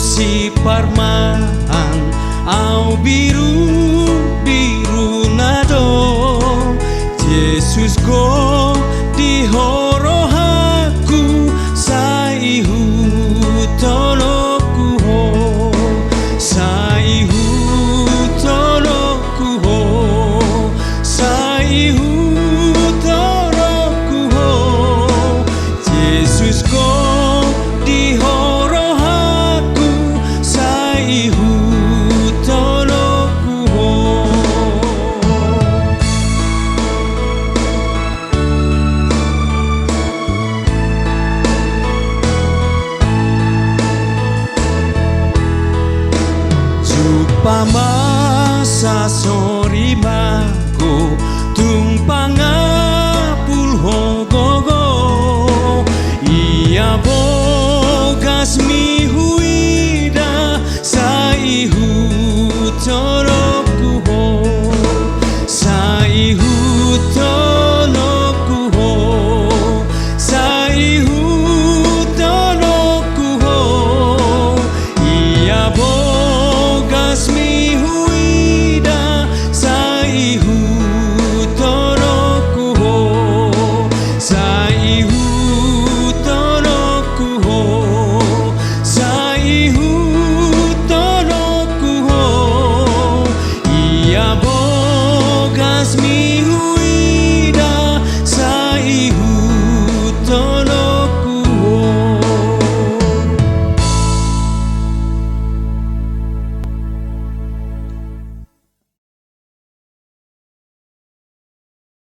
si parmaan au biru nado Yesus go di horohaku saihu toloku ho saihu toloku ho saihu toloku ho Yesus go di horohaku saihu toloku ho Pamasa sorimaku tumpang apul hogogo iya bo